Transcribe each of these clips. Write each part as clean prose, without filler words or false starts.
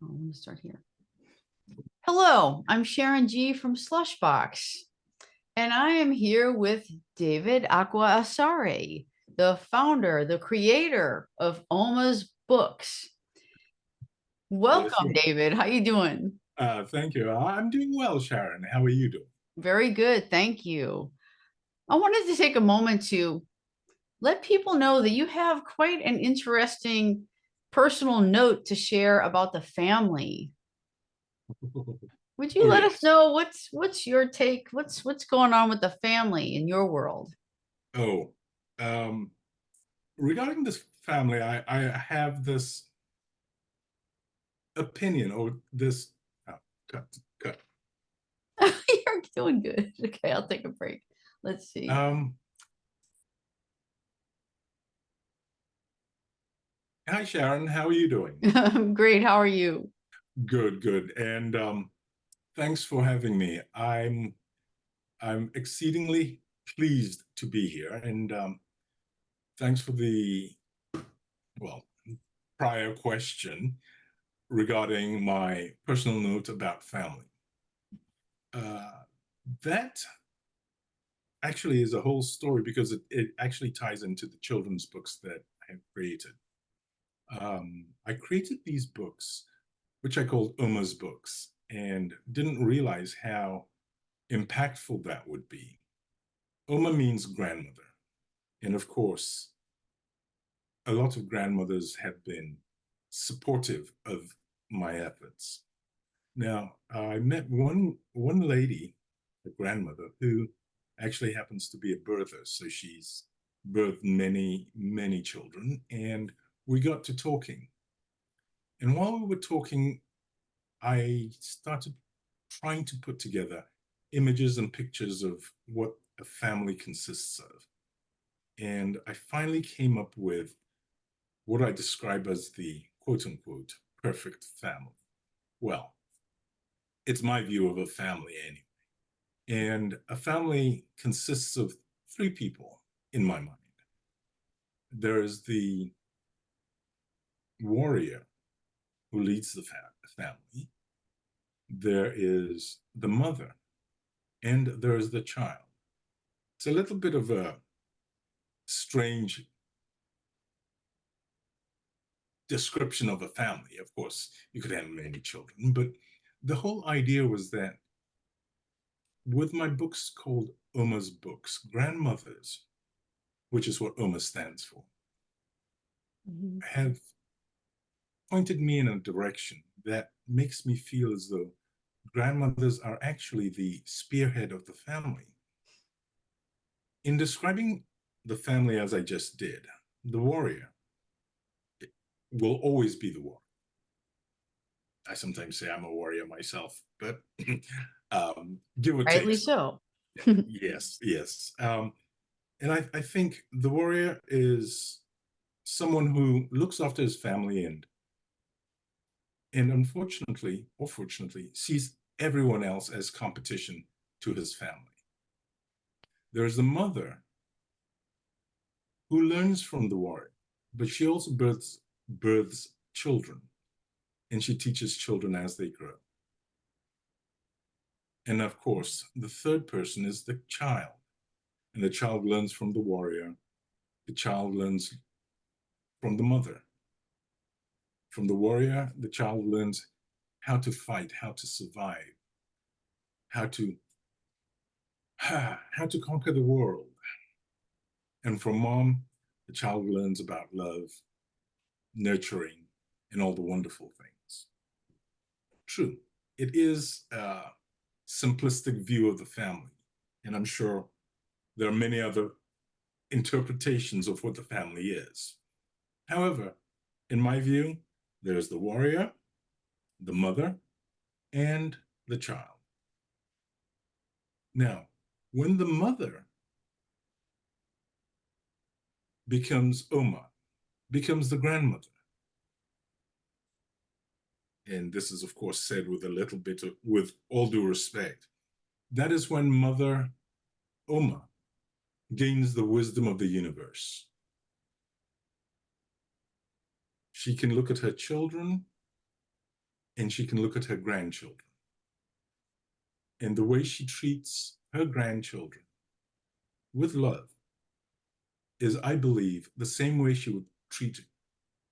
I'm going to start here. Hello, I'm Sharon G. from Slushbox, and I am here with David Aqua Asare, the founder, the creator of Oma's Books. Welcome, Yes. David. How you doing? Thank you. I'm doing well, Sharon. How are you doing? Very good, thank you. I wanted to take a moment to let people know that you have quite an interesting personal note to share about the family. Would you Oh, let us yes. know what's your take? What's going on with the family in your world? Oh, um, regarding this family, I have this opinion or this. Oh, cut, cut. You're doing good. Okay, I'll take a break. Let's see. Um, Hi, Sharon. How are you doing? Great. How are you? Good, good. And thanks for having me. I'm exceedingly pleased to be here, and thanks for the well prior question regarding my personal note about family. Uh, that actually is a whole story because it actually ties into the children's books that I have created. I created these books, which I called Uma's books, and didn't realize how impactful that would be. Uma means grandmother. And of course, a lot of grandmothers have been supportive of my efforts. Now, I met one lady, a grandmother, who actually happens to be a birther. So she's birthed many children. And we got to talking. And while we were talking, I started trying to put together images and pictures of what a family consists of. And I finally came up with what I describe as the quote unquote perfect family. Well, it's my view of a family anyway. And a family consists of three people in my mind. There's the warrior who leads the family, there is the mother, and there's the child. It's a little bit of a strange description of a family. Of course, you could have many children, but the whole idea was that with my books called Uma's Books, grandmothers, which is what Uma stands for, Mhm. have pointed me in a direction that makes me feel as though grandmothers are actually the spearhead of the family. In describing the family as I just did, the warrior will always be the warrior. I sometimes say I'm a warrior myself, but give or take. Rightly so. Yes, yes. And I think the warrior is someone who looks after his family and unfortunately or fortunately sees everyone else as competition to his family. There's a mother who learns from the warrior, but she also births children, and she teaches children as they grow. And of course, the third person is the child, and the child learns from the warrior. The child learns from the mother. From the warrior, the child learns how to fight, how to survive, how to how to conquer the world. And from mom, the child learns about love, nurturing, and all the wonderful things. True, it is a simplistic view of the family, and I'm sure there are many other interpretations of what the family is. However, in my view, there's the warrior, the mother, and the child. Now, when the mother becomes Uma, becomes the grandmother, and this is of course said with a little bit of, with all due respect, that is when Mother Uma gains the wisdom of the universe. She can look at her children and she can look at her grandchildren. And the way she treats her grandchildren with love is, I believe, the same way she would treat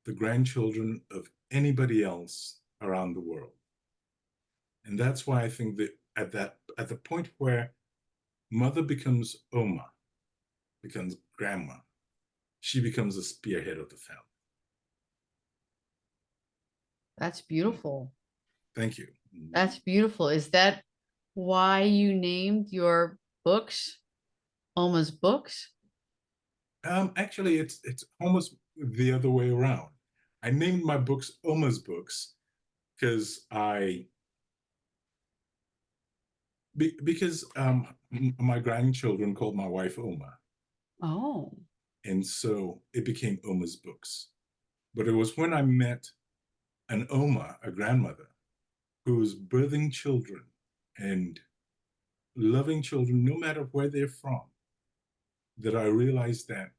the grandchildren of anybody else around the world. And that's why I think that at the point where mother becomes Oma, becomes grandma, she becomes the spearhead of the family. That's beautiful. Thank you. That's beautiful. Is that why you named your books Oma's Books? Actually, it's almost the other way around. I named my books Oma's Books because because my grandchildren called my wife Oma, Oh, and so it became Oma's Books. But it was when I met an Oma, a grandmother, who was birthing children and loving children no matter where they're from, that I realized that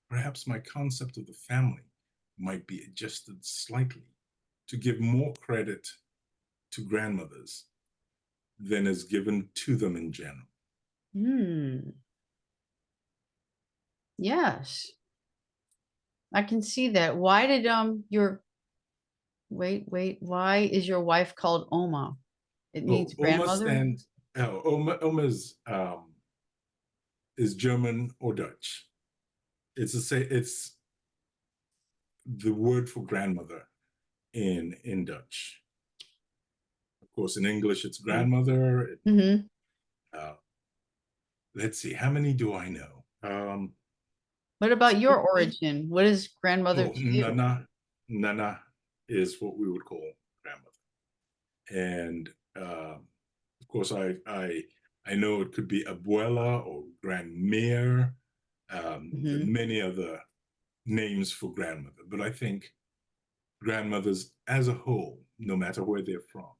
perhaps my concept of the family might be adjusted slightly to give more credit to grandmothers than is given to them in general. Yes. I can see that. Why did your why is your wife called Oma? It means Oma grandmother? stands. Oma is German or Dutch. It's the word for grandmother in Dutch. Of course, in English, it's grandmother. Mm-hmm. Let's see, how many do I know? What about your origin? What is grandmother to you? Nana is what we would call grandmother. And of course, I know it could be abuela or grandmère, many other names for grandmother, but I think grandmothers as a whole, no matter where they're from,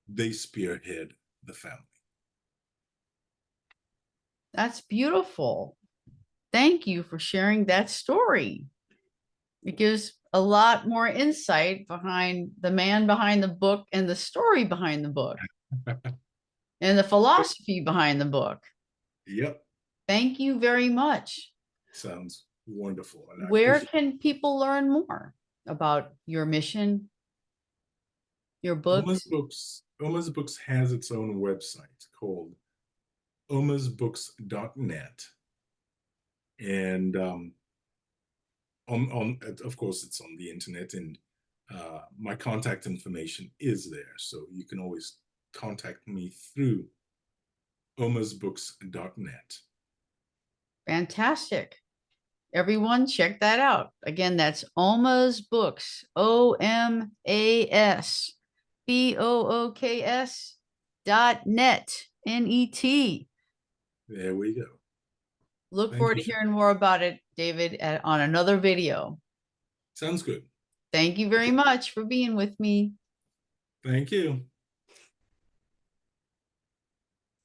they spearhead the family. That's beautiful. Thank you for sharing that story. It gives a lot more insight behind the man behind the book and the story behind the book and the philosophy behind the book. Yep. Thank you very much. Sounds wonderful. And Where can people learn more about your mission, your books? Oma's Books has its own website called omasbooks.net. And of course, it's on the internet, and my contact information is there. So you can always contact me through omasbooks.net. Fantastic. Everyone check that out. Again, that's Oma's Books, OMASBOOKS.net, NET. There we go. Look Thank forward you, to hearing more about it, David, on another video. Sounds good. Thank you very much for being with me. Thank you.